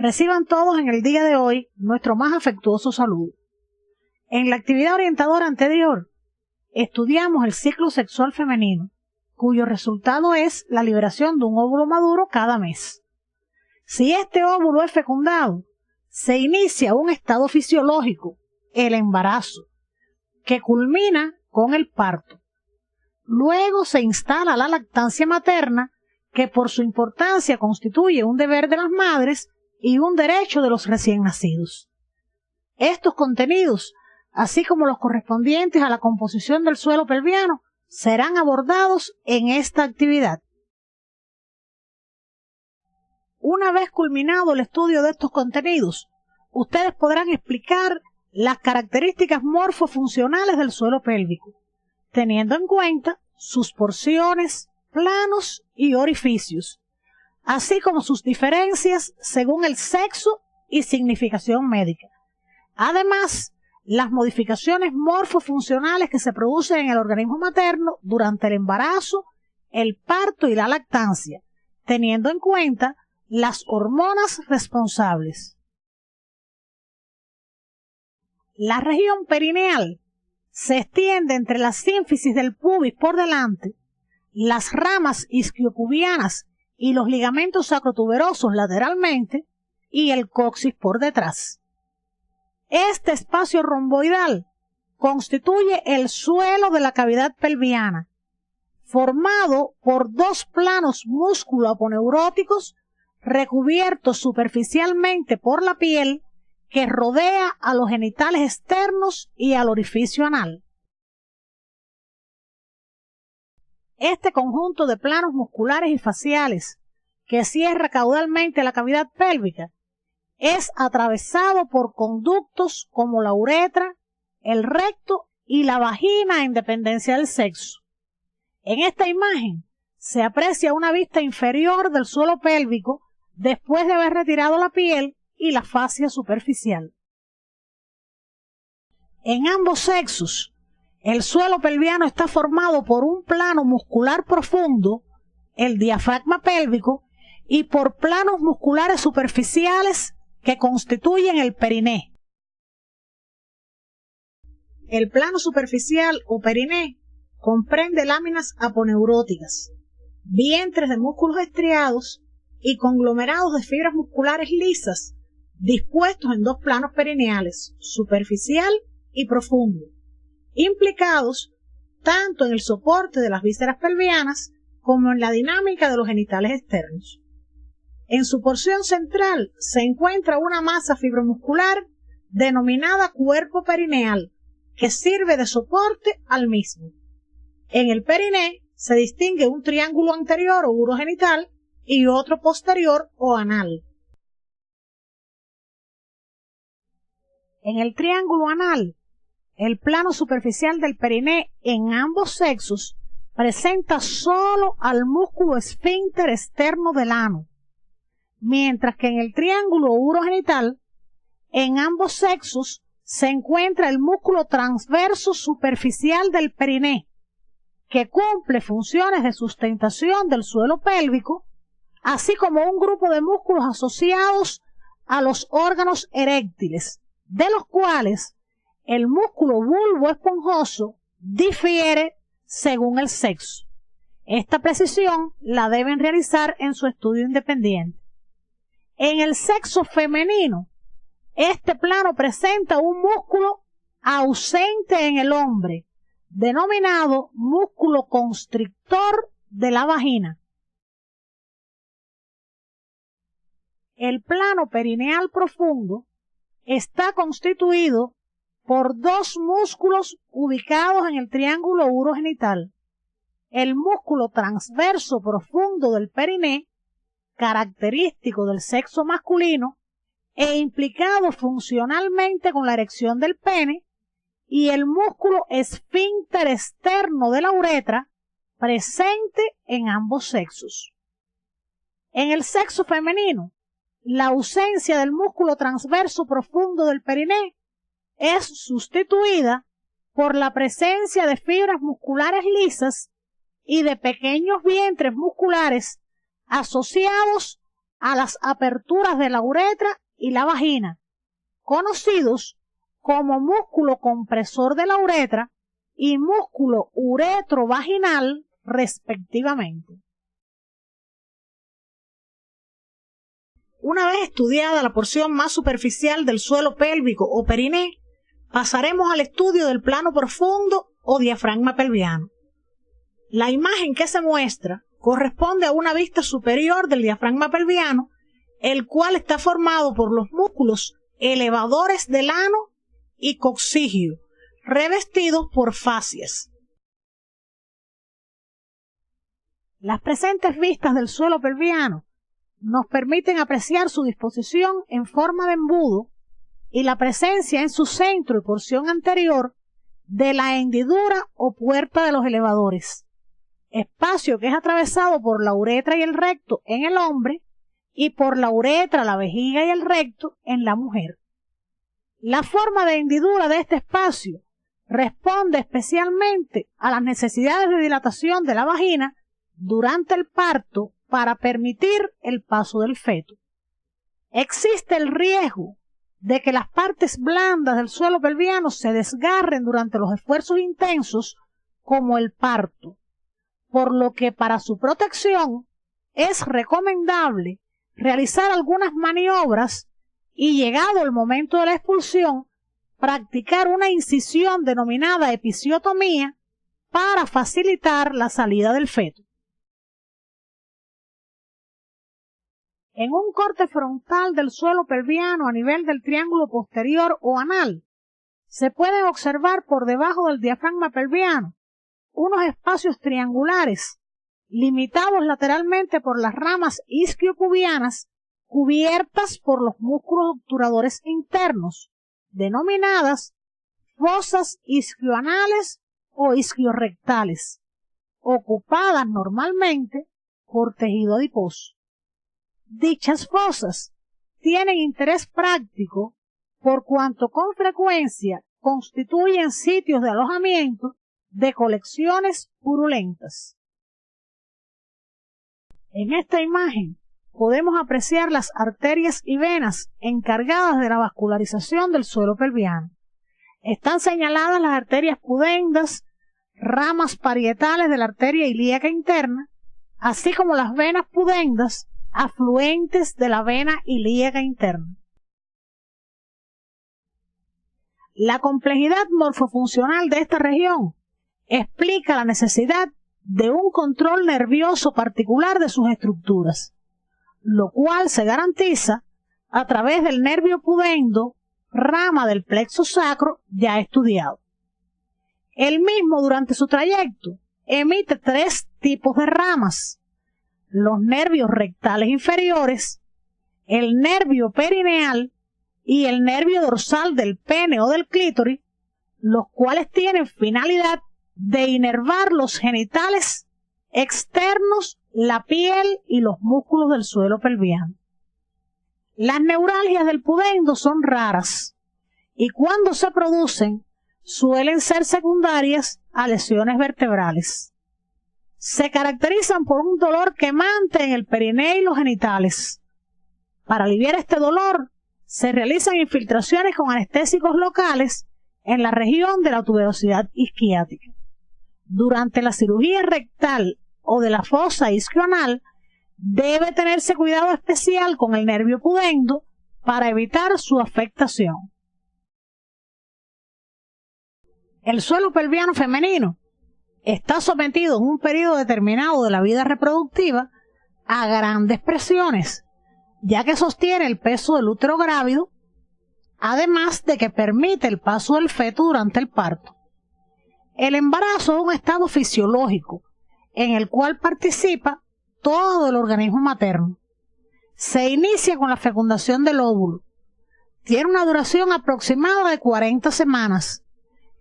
Reciban todos en el día de hoy nuestro más afectuoso saludo. En la actividad orientadora anterior, estudiamos el ciclo sexual femenino, cuyo resultado es la liberación de un óvulo maduro cada mes. Si este óvulo es fecundado, se inicia un estado fisiológico, el embarazo, que culmina con el parto. Luego se instala la lactancia materna, que por su importancia constituye un deber de las madres y un derecho de los recién nacidos. Estos contenidos, así como los correspondientes a la composición del suelo pelviano, serán abordados en esta actividad. Una vez culminado el estudio de estos contenidos, ustedes podrán explicar las características morfofuncionales del suelo pélvico, teniendo en cuenta sus porciones, planos y orificios, así como sus diferencias según el sexo y significación médica. Además, las modificaciones morfofuncionales que se producen en el organismo materno durante el embarazo, el parto y la lactancia, teniendo en cuenta las hormonas responsables. La región perineal se extiende entre la sínfisis del pubis por delante, las ramas isquiopubianas y los ligamentos sacrotuberosos lateralmente y el coxis por detrás. Este espacio romboidal constituye el suelo de la cavidad pelviana, formado por dos planos músculo-aponeuróticos recubiertos superficialmente por la piel que rodea a los genitales externos y al orificio anal. Este conjunto de planos musculares y faciales que cierra caudalmente la cavidad pélvica es atravesado por conductos como la uretra, el recto y la vagina en dependencia del sexo. En esta imagen se aprecia una vista inferior del suelo pélvico después de haber retirado la piel y la fascia superficial. En ambos sexos, el suelo pelviano está formado por un plano muscular profundo, el diafragma pélvico, y por planos musculares superficiales que constituyen el periné. El plano superficial o periné comprende láminas aponeuróticas, vientres de músculos estriados y conglomerados de fibras musculares lisas dispuestos en dos planos perineales, superficial y profundo, implicados tanto en el soporte de las vísceras pelvianas como en la dinámica de los genitales externos. En su porción central se encuentra una masa fibromuscular denominada cuerpo perineal, que sirve de soporte al mismo. En el periné se distingue un triángulo anterior o urogenital y otro posterior o anal. En el triángulo anal, el plano superficial del periné en ambos sexos presenta solo al músculo esfínter externo del ano, mientras que en el triángulo urogenital, en ambos sexos se encuentra el músculo transverso superficial del periné, que cumple funciones de sustentación del suelo pélvico, así como un grupo de músculos asociados a los órganos eréctiles, de los cuales el músculo bulbo esponjoso difiere según el sexo. Esta precisión la deben realizar en su estudio independiente. En el sexo femenino, este plano presenta un músculo ausente en el hombre, denominado músculo constrictor de la vagina. El plano perineal profundo está constituido por dos músculos ubicados en el triángulo urogenital. El músculo transverso profundo del periné, característico del sexo masculino e implicado funcionalmente con la erección del pene, y el músculo esfínter externo de la uretra, presente en ambos sexos. En el sexo femenino, la ausencia del músculo transverso profundo del periné es sustituida por la presencia de fibras musculares lisas y de pequeños vientres musculares asociados a las aperturas de la uretra y la vagina, conocidos como músculo compresor de la uretra y músculo uretrovaginal, respectivamente. Una vez estudiada la porción más superficial del suelo pélvico o periné, pasaremos al estudio del plano profundo o diafragma pelviano. La imagen que se muestra corresponde a una vista superior del diafragma pelviano, el cual está formado por los músculos elevadores del ano y coccígeo, revestidos por fascias. Las presentes vistas del suelo pelviano nos permiten apreciar su disposición en forma de embudo y la presencia en su centro y porción anterior de la hendidura o puerta de los elevadores, espacio que es atravesado por la uretra y el recto en el hombre y por la uretra, la vejiga y el recto en la mujer. La forma de hendidura de este espacio responde especialmente a las necesidades de dilatación de la vagina durante el parto para permitir el paso del feto. Existe el riesgo de que las partes blandas del suelo pelviano se desgarren durante los esfuerzos intensos como el parto, por lo que para su protección es recomendable realizar algunas maniobras y, llegado el momento de la expulsión, practicar una incisión denominada episiotomía para facilitar la salida del feto. En un corte frontal del suelo pelviano a nivel del triángulo posterior o anal, se pueden observar por debajo del diafragma pelviano unos espacios triangulares, limitados lateralmente por las ramas isquiopubianas cubiertas por los músculos obturadores internos, denominadas fosas isquioanales o isquiorrectales, ocupadas normalmente por tejido adiposo. Dichas fosas tienen interés práctico por cuanto con frecuencia constituyen sitios de alojamiento de colecciones purulentas. En esta imagen podemos apreciar las arterias y venas encargadas de la vascularización del suelo pelviano. Están señaladas las arterias pudendas, ramas parietales de la arteria ilíaca interna, así como las venas pudendas, afluentes de la vena ilíaca interna. La complejidad morfofuncional de esta región explica la necesidad de un control nervioso particular de sus estructuras, lo cual se garantiza a través del nervio pudendo, rama del plexo sacro ya estudiado. El mismo, durante su trayecto, emite 3 tipos de ramas: los nervios rectales inferiores, el nervio perineal y el nervio dorsal del pene o del clítoris, los cuales tienen finalidad de inervar los genitales externos, la piel y los músculos del suelo pelviano. Las neuralgias del pudendo son raras y cuando se producen suelen ser secundarias a lesiones vertebrales. Se caracterizan por un dolor quemante en el perineo y los genitales. Para aliviar este dolor, se realizan infiltraciones con anestésicos locales en la región de la tuberosidad isquiática. Durante la cirugía rectal o de la fosa isquioanal, debe tenerse cuidado especial con el nervio pudendo para evitar su afectación. El suelo pelviano femenino está sometido en un periodo determinado de la vida reproductiva a grandes presiones, ya que sostiene el peso del útero grávido, además de que permite el paso del feto durante el parto. El embarazo es un estado fisiológico en el cual participa todo el organismo materno. Se inicia con la fecundación del óvulo. Tiene una duración aproximada de 40 semanas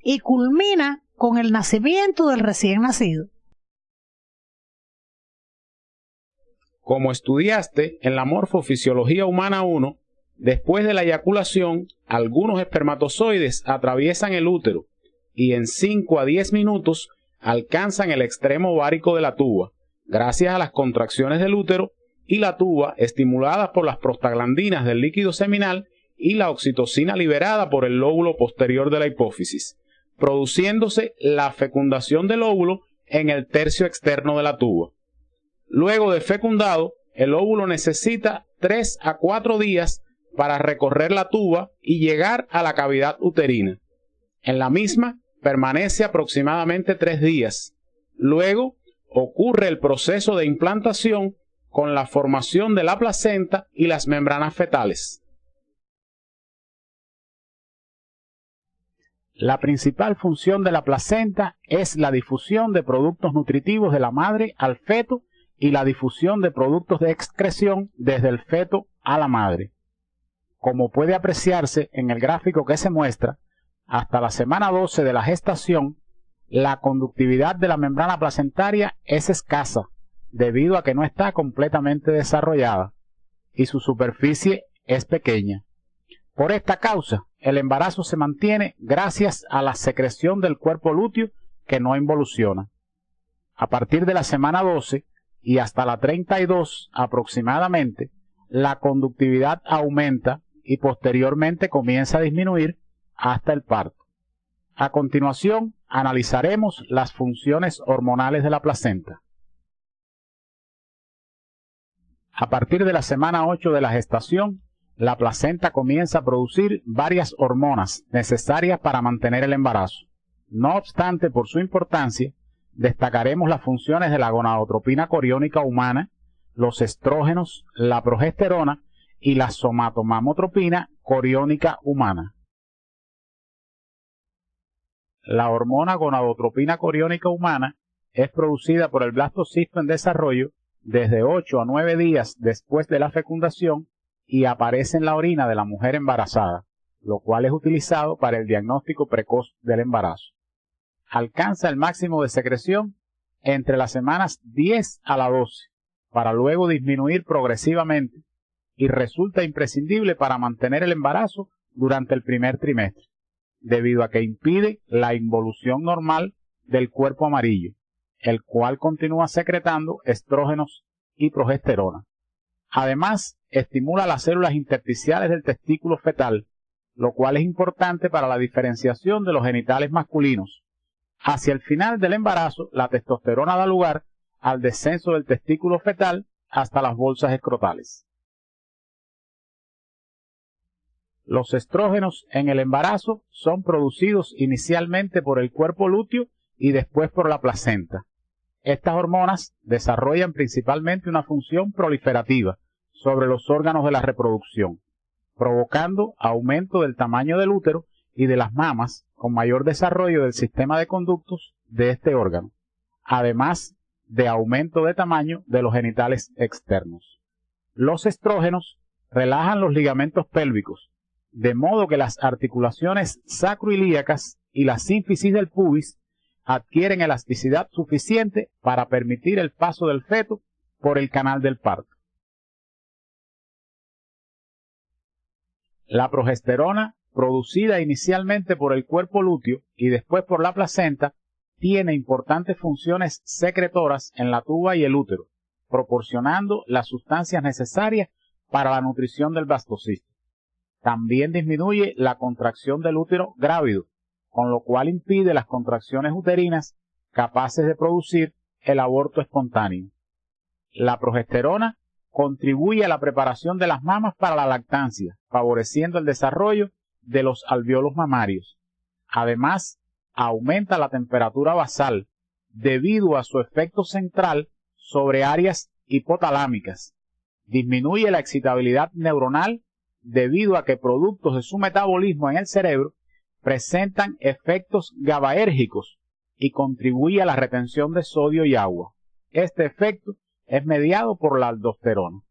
y culmina con el nacimiento del recién nacido. Como estudiaste en la Morfofisiología Humana 1, después de la eyaculación, algunos espermatozoides atraviesan el útero y en 5 a 10 minutos alcanzan el extremo ovárico de la tuba, gracias a las contracciones del útero y la tuba estimuladas por las prostaglandinas del líquido seminal y la oxitocina liberada por el lóbulo posterior de la hipófisis, produciéndose la fecundación del óvulo en el tercio externo de la tuba. Luego de fecundado, el óvulo necesita 3 a 4 días para recorrer la tuba y llegar a la cavidad uterina. En la misma permanece aproximadamente 3 días. Luego ocurre el proceso de implantación con la formación de la placenta y las membranas fetales. La principal función de la placenta es la difusión de productos nutritivos de la madre al feto y la difusión de productos de excreción desde el feto a la madre. Como puede apreciarse en el gráfico que se muestra, hasta la semana 12 de la gestación, la conductividad de la membrana placentaria es escasa, debido a que no está completamente desarrollada, y su superficie es pequeña. Por esta causa, el embarazo se mantiene gracias a la secreción del cuerpo lúteo que no involuciona. A partir de la semana 12 y hasta la 32 aproximadamente, la conductividad aumenta y posteriormente comienza a disminuir hasta el parto. A continuación, analizaremos las funciones hormonales de la placenta. A partir de la semana 8 de la gestación, la placenta comienza a producir varias hormonas necesarias para mantener el embarazo. No obstante, por su importancia, destacaremos las funciones de la gonadotropina coriónica humana, los estrógenos, la progesterona y la somatomamotropina coriónica humana. La hormona gonadotropina coriónica humana es producida por el blastocisto en desarrollo desde 8 a 9 días después de la fecundación y aparece en la orina de la mujer embarazada, lo cual es utilizado para el diagnóstico precoz del embarazo. Alcanza el máximo de secreción entre las semanas 10 a la 12, para luego disminuir progresivamente, y resulta imprescindible para mantener el embarazo durante el primer trimestre, debido a que impide la involución normal del cuerpo amarillo, el cual continúa secretando estrógenos y progesterona. Además, estimula las células intersticiales del testículo fetal, lo cual es importante para la diferenciación de los genitales masculinos. Hacia el final del embarazo, la testosterona da lugar al descenso del testículo fetal hasta las bolsas escrotales. Los estrógenos en el embarazo son producidos inicialmente por el cuerpo lúteo y después por la placenta. Estas hormonas desarrollan principalmente una función proliferativa sobre los órganos de la reproducción, provocando aumento del tamaño del útero y de las mamas con mayor desarrollo del sistema de conductos de este órgano, además de aumento de tamaño de los genitales externos. Los estrógenos relajan los ligamentos pélvicos, de modo que las articulaciones sacroilíacas y la sínfisis del pubis adquieren elasticidad suficiente para permitir el paso del feto por el canal del parto. La progesterona, producida inicialmente por el cuerpo lúteo y después por la placenta, tiene importantes funciones secretoras en la tuba y el útero, proporcionando las sustancias necesarias para la nutrición del blastocisto. También disminuye la contracción del útero grávido, con lo cual impide las contracciones uterinas capaces de producir el aborto espontáneo. La progesterona contribuye a la preparación de las mamas para la lactancia, favoreciendo el desarrollo de los alvéolos mamarios. Además, aumenta la temperatura basal debido a su efecto central sobre áreas hipotalámicas. Disminuye la excitabilidad neuronal debido a que productos de su metabolismo en el cerebro presentan efectos GABAérgicos y contribuye a la retención de sodio y agua. Este efecto es mediado por la aldosterona.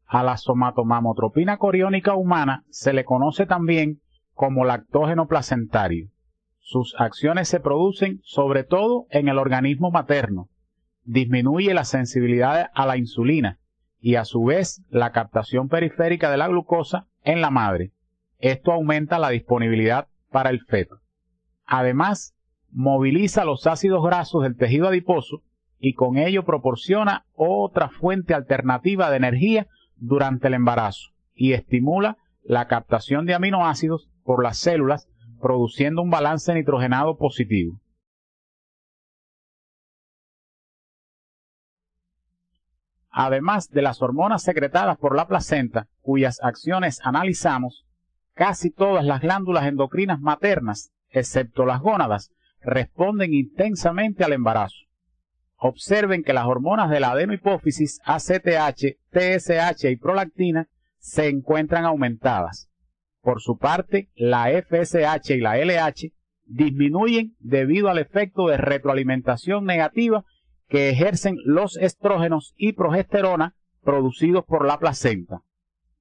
A la somatomamotropina coriónica humana se le conoce también como lactógeno placentario. Sus acciones se producen sobre todo en el organismo materno. Disminuye la sensibilidad a la insulina y a su vez la captación periférica de la glucosa en la madre. Esto aumenta la disponibilidad para el feto. Además, moviliza los ácidos grasos del tejido adiposo y con ello proporciona otra fuente alternativa de energía durante el embarazo y estimula la captación de aminoácidos por las células, produciendo un balance nitrogenado positivo. Además de las hormonas secretadas por la placenta, cuyas acciones analizamos, casi todas las glándulas endocrinas maternas, excepto las gónadas, responden intensamente al embarazo. Observen que las hormonas de la adenohipófisis, ACTH, TSH y prolactina se encuentran aumentadas. Por su parte, la FSH y la LH disminuyen debido al efecto de retroalimentación negativa que ejercen los estrógenos y progesterona producidos por la placenta.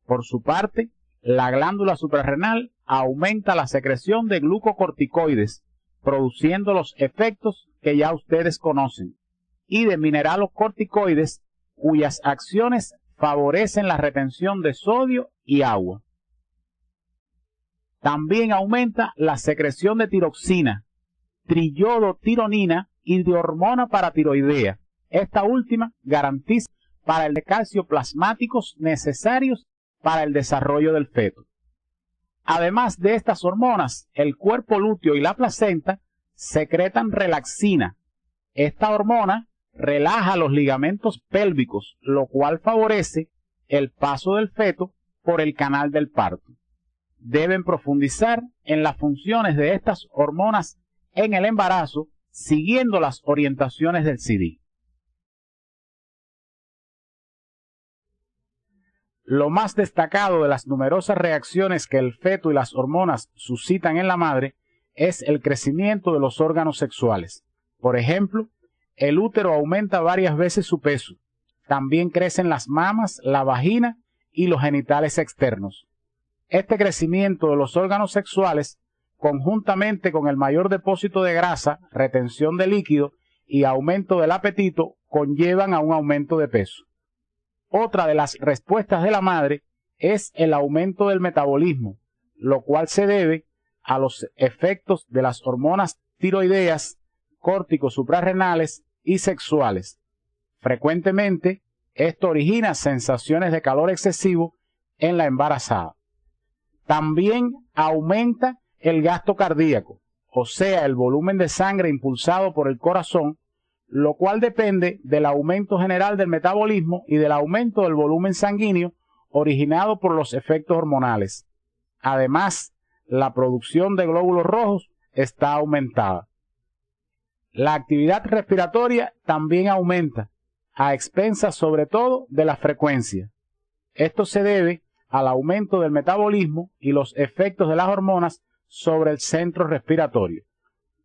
Por su parte, la glándula suprarrenal aumenta la secreción de glucocorticoides, produciendo los efectos que ya ustedes conocen, y de mineralocorticoides, cuyas acciones favorecen la retención de sodio y agua. También aumenta la secreción de tiroxina, triiodotironina y de hormona paratiroidea. Esta última garantiza para el de calcio plasmáticos necesarios para el desarrollo del feto. Además de estas hormonas, el cuerpo lúteo y la placenta secretan relaxina. Esta hormona relaja los ligamentos pélvicos, lo cual favorece el paso del feto por el canal del parto. Deben profundizar en las funciones de estas hormonas en el embarazo, siguiendo las orientaciones del CD. Lo más destacado de las numerosas reacciones que el feto y las hormonas suscitan en la madre es el crecimiento de los órganos sexuales. Por ejemplo, el útero aumenta varias veces su peso. También crecen las mamas, la vagina y los genitales externos. Este crecimiento de los órganos sexuales, conjuntamente con el mayor depósito de grasa, retención de líquido y aumento del apetito, conllevan a un aumento de peso. Otra de las respuestas de la madre es el aumento del metabolismo, lo cual se debe a los efectos de las hormonas tiroideas, córticos suprarrenales y sexuales. Frecuentemente, esto origina sensaciones de calor excesivo en la embarazada. También aumenta el gasto cardíaco, o sea, el volumen de sangre impulsado por el corazón, lo cual depende del aumento general del metabolismo y del aumento del volumen sanguíneo originado por los efectos hormonales. Además, la producción de glóbulos rojos está aumentada. La actividad respiratoria también aumenta, a expensas sobre todo de la frecuencia. Esto se debe al aumento del metabolismo y los efectos de las hormonas sobre el centro respiratorio.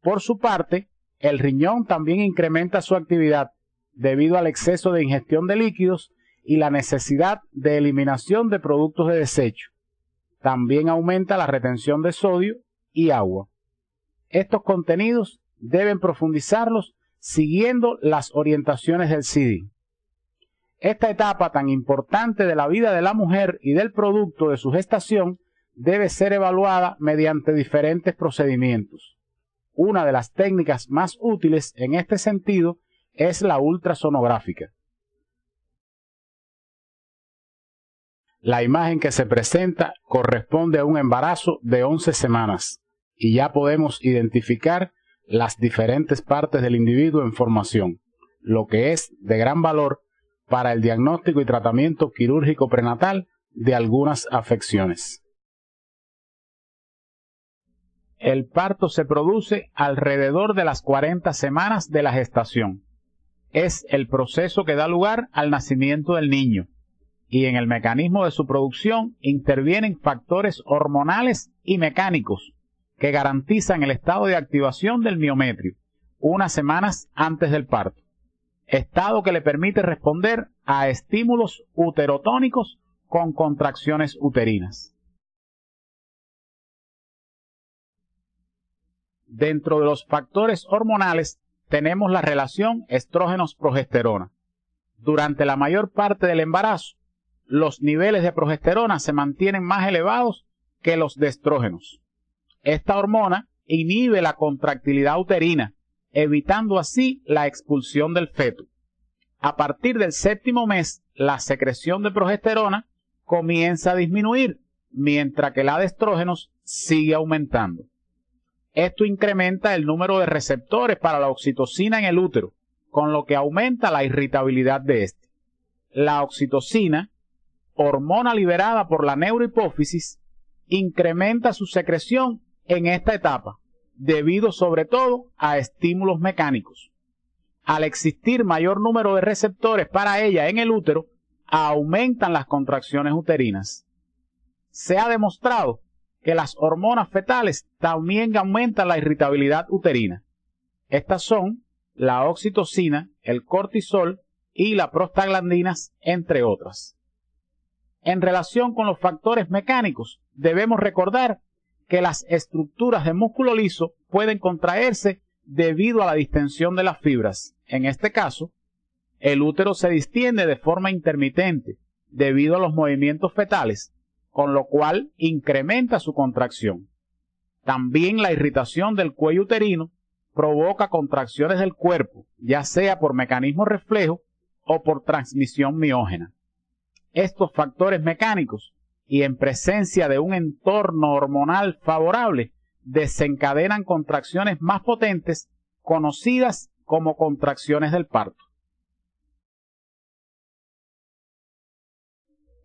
Por su parte, el riñón también incrementa su actividad debido al exceso de ingestión de líquidos y la necesidad de eliminación de productos de desecho. También aumenta la retención de sodio y agua. Estos contenidos deben profundizarlos siguiendo las orientaciones del CD. Esta etapa tan importante de la vida de la mujer y del producto de su gestación debe ser evaluada mediante diferentes procedimientos. Una de las técnicas más útiles en este sentido es la ultrasonográfica. La imagen que se presenta corresponde a un embarazo de 11 semanas y ya podemos identificar las diferentes partes del individuo en formación, lo que es de gran valor para el diagnóstico y tratamiento quirúrgico prenatal de algunas afecciones. El parto se produce alrededor de las 40 semanas de la gestación. Es el proceso que da lugar al nacimiento del niño, y en el mecanismo de su producción intervienen factores hormonales y mecánicos que garantizan el estado de activación del miometrio unas semanas antes del parto, estado que le permite responder a estímulos uterotónicos con contracciones uterinas. Dentro de los factores hormonales tenemos la relación estrógenos-progesterona. Durante la mayor parte del embarazo, los niveles de progesterona se mantienen más elevados que los de estrógenos. Esta hormona inhibe la contractilidad uterina, evitando así la expulsión del feto. A partir del 7º mes, la secreción de progesterona comienza a disminuir, mientras que la de estrógenos sigue aumentando. Esto incrementa el número de receptores para la oxitocina en el útero, con lo que aumenta la irritabilidad de este. La oxitocina, hormona liberada por la neurohipófisis, incrementa su secreción en esta etapa, debido sobre todo a estímulos mecánicos. Al existir mayor número de receptores para ella en el útero, aumentan las contracciones uterinas. Se ha demostrado que las hormonas fetales también aumentan la irritabilidad uterina. Estas son la oxitocina, el cortisol y las prostaglandinas, entre otras. En relación con los factores mecánicos, debemos recordar que las estructuras de músculo liso pueden contraerse debido a la distensión de las fibras. En este caso, el útero se distiende de forma intermitente debido a los movimientos fetales, con lo cual incrementa su contracción. También la irritación del cuello uterino provoca contracciones del cuerpo, ya sea por mecanismo reflejo o por transmisión miógena. Estos factores mecánicos, y en presencia de un entorno hormonal favorable, desencadenan contracciones más potentes, conocidas como contracciones del parto.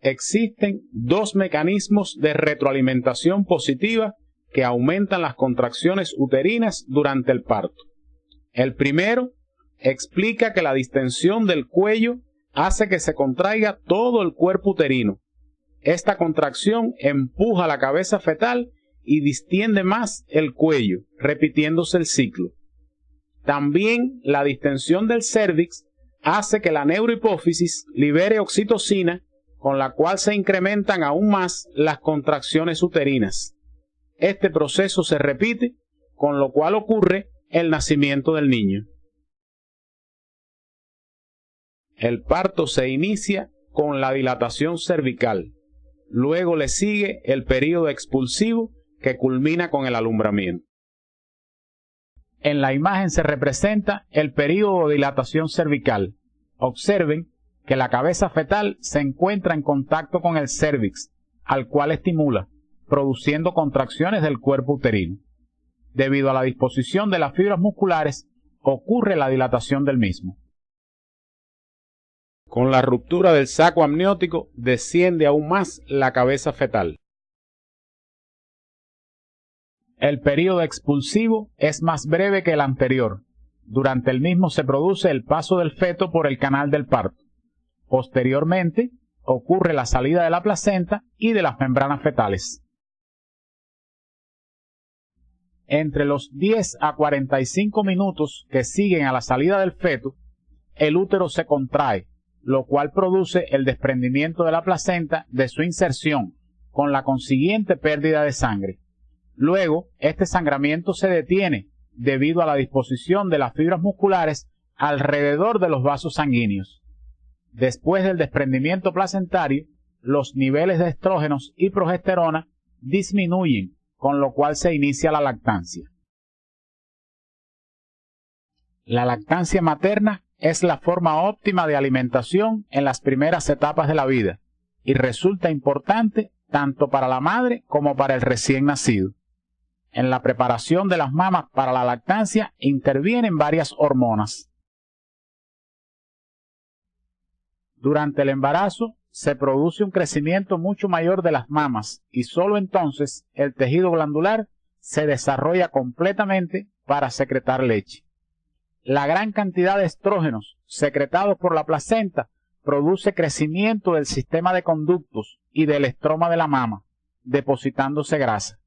Existen dos mecanismos de retroalimentación positiva que aumentan las contracciones uterinas durante el parto. El primero explica que la distensión del cuello hace que se contraiga todo el cuerpo uterino. Esta contracción empuja la cabeza fetal y distiende más el cuello, repitiéndose el ciclo. También la distensión del cérvix hace que la neurohipófisis libere oxitocina, con la cual se incrementan aún más las contracciones uterinas. Este proceso se repite, con lo cual ocurre el nacimiento del niño. El parto se inicia con la dilatación cervical. Luego le sigue el período expulsivo, que culmina con el alumbramiento. En la imagen se representa el período de dilatación cervical. Observen que la cabeza fetal se encuentra en contacto con el cérvix, al cual estimula, produciendo contracciones del cuerpo uterino. Debido a la disposición de las fibras musculares, ocurre la dilatación del mismo. Con la ruptura del saco amniótico, desciende aún más la cabeza fetal. El período expulsivo es más breve que el anterior. Durante el mismo se produce el paso del feto por el canal del parto. Posteriormente, ocurre la salida de la placenta y de las membranas fetales. Entre los 10 a 45 minutos que siguen a la salida del feto, el útero se contrae, lo cual produce el desprendimiento de la placenta de su inserción, con la consiguiente pérdida de sangre. Luego, este sangramiento se detiene debido a la disposición de las fibras musculares alrededor de los vasos sanguíneos. Después del desprendimiento placentario, los niveles de estrógenos y progesterona disminuyen, con lo cual se inicia la lactancia. La lactancia materna es la forma óptima de alimentación en las primeras etapas de la vida y resulta importante tanto para la madre como para el recién nacido. En la preparación de las mamas para la lactancia intervienen varias hormonas. Durante el embarazo se produce un crecimiento mucho mayor de las mamas y solo entonces el tejido glandular se desarrolla completamente para secretar leche. La gran cantidad de estrógenos secretados por la placenta produce crecimiento del sistema de conductos y del estroma de la mama, depositándose grasa.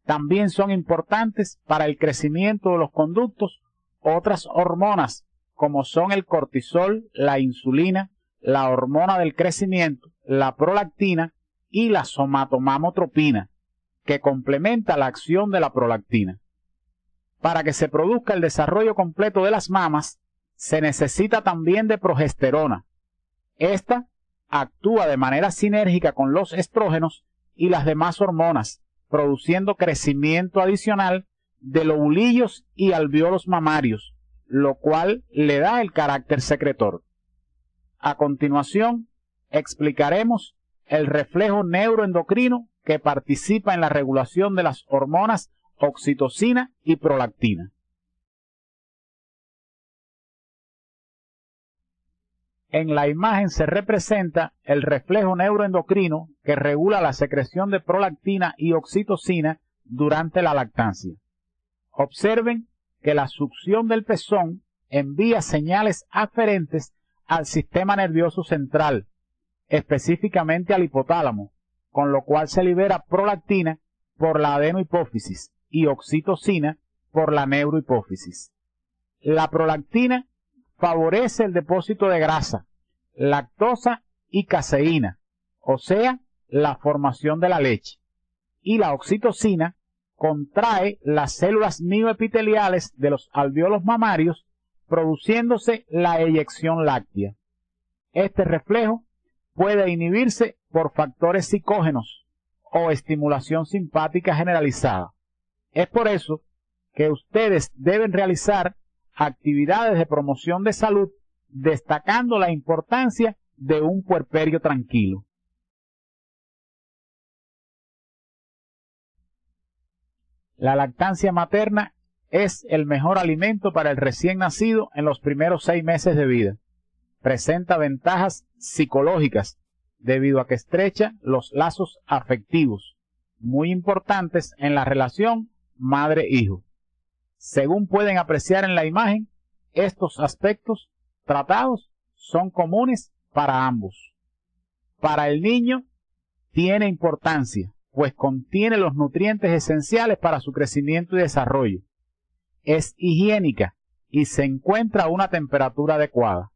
También son importantes para el crecimiento de los conductos otras hormonas como son el cortisol, la insulina, la hormona del crecimiento, la prolactina y la somatomamotropina, que complementa la acción de la prolactina. Para que se produzca el desarrollo completo de las mamas, se necesita también de progesterona. Esta actúa de manera sinérgica con los estrógenos y las demás hormonas, produciendo crecimiento adicional de lobulillos y alvéolos mamarios, lo cual le da el carácter secretor. A continuación, explicaremos el reflejo neuroendocrino que participa en la regulación de las hormonas oxitocina y prolactina. En la imagen se representa el reflejo neuroendocrino que regula la secreción de prolactina y oxitocina durante la lactancia. Observen que la succión del pezón envía señales aferentes al sistema nervioso central, específicamente al hipotálamo, con lo cual se libera prolactina por la adenohipófisis y oxitocina por la neurohipófisis. La prolactina favorece el depósito de grasa, lactosa y caseína, o sea, la formación de la leche, y la oxitocina contrae las células mioepiteliales de los alvéolos mamarios, produciéndose la eyección láctea. Este reflejo puede inhibirse por factores psicógenos o estimulación simpática generalizada. Es por eso que ustedes deben realizar actividades de promoción de salud, destacando la importancia de un puerperio tranquilo. La lactancia materna es el mejor alimento para el recién nacido en los primeros 6 meses de vida. Presenta ventajas psicológicas debido a que estrecha los lazos afectivos, muy importantes en la relación madre-hijo. Según pueden apreciar en la imagen, estos aspectos tratados son comunes para ambos. Para el niño tiene importancia, pues contiene los nutrientes esenciales para su crecimiento y desarrollo. Es higiénica y se encuentra a una temperatura adecuada.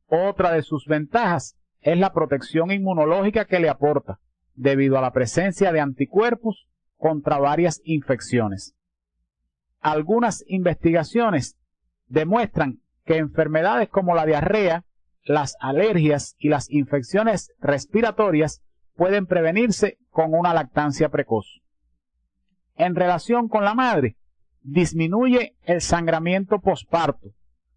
Otra de sus ventajas es la protección inmunológica que le aporta, debido a la presencia de anticuerpos contra varias infecciones. Algunas investigaciones demuestran que enfermedades como la diarrea, las alergias y las infecciones respiratorias pueden prevenirse con una lactancia precoz. En relación con la madre, disminuye el sangramiento posparto,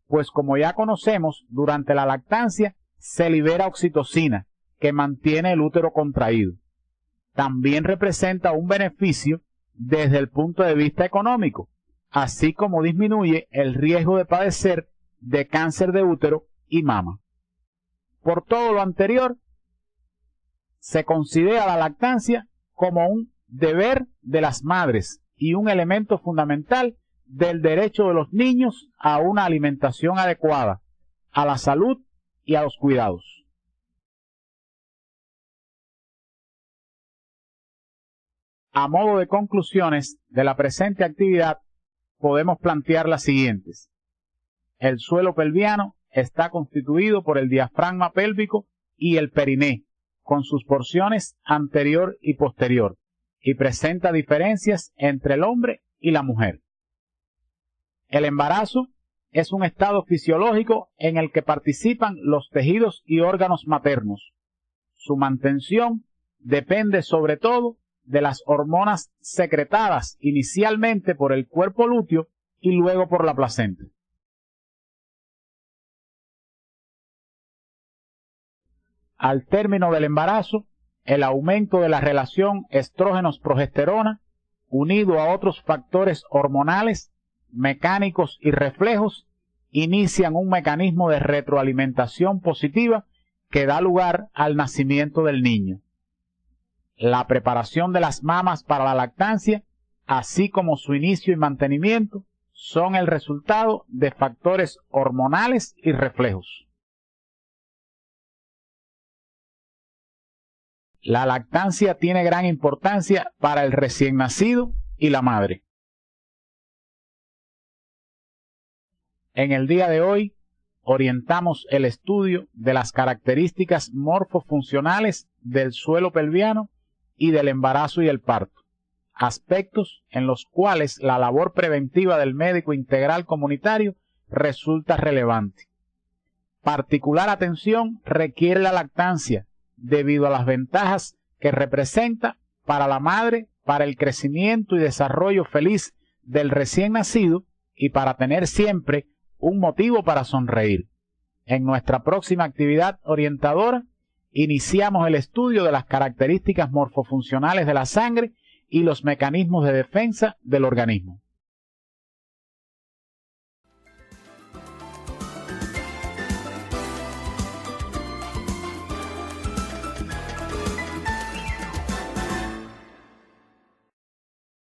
pues como ya conocemos, durante la lactancia se libera oxitocina, que mantiene el útero contraído. También representa un beneficio desde el punto de vista económico, así como disminuye el riesgo de padecer de cáncer de útero y mama. Por todo lo anterior, se considera la lactancia como un deber de las madres y un elemento fundamental del derecho de los niños a una alimentación adecuada, a la salud y a los cuidados. A modo de conclusiones de la presente actividad, podemos plantear las siguientes. El suelo pelviano está constituido por el diafragma pélvico y el periné, con sus porciones anterior y posterior, y presenta diferencias entre el hombre y la mujer. El embarazo es un estado fisiológico en el que participan los tejidos y órganos maternos. Su mantención depende sobre todo de las hormonas secretadas inicialmente por el cuerpo lúteo y luego por la placenta. Al término del embarazo, el aumento de la relación estrógenos-progesterona, unido a otros factores hormonales, mecánicos y reflejos, inician un mecanismo de retroalimentación positiva que da lugar al nacimiento del niño. La preparación de las mamas para la lactancia, así como su inicio y mantenimiento, son el resultado de factores hormonales y reflejos. La lactancia tiene gran importancia para el recién nacido y la madre. En el día de hoy, orientamos el estudio de las características morfofuncionales del suelo pelviano y del embarazo y el parto, aspectos en los cuales la labor preventiva del médico integral comunitario resulta relevante. Particular atención requiere la lactancia, debido a las ventajas que representa para la madre, para el crecimiento y desarrollo feliz del recién nacido y para tener siempre un motivo para sonreír. En nuestra próxima actividad orientadora, iniciamos el estudio de las características morfofuncionales de la sangre y los mecanismos de defensa del organismo.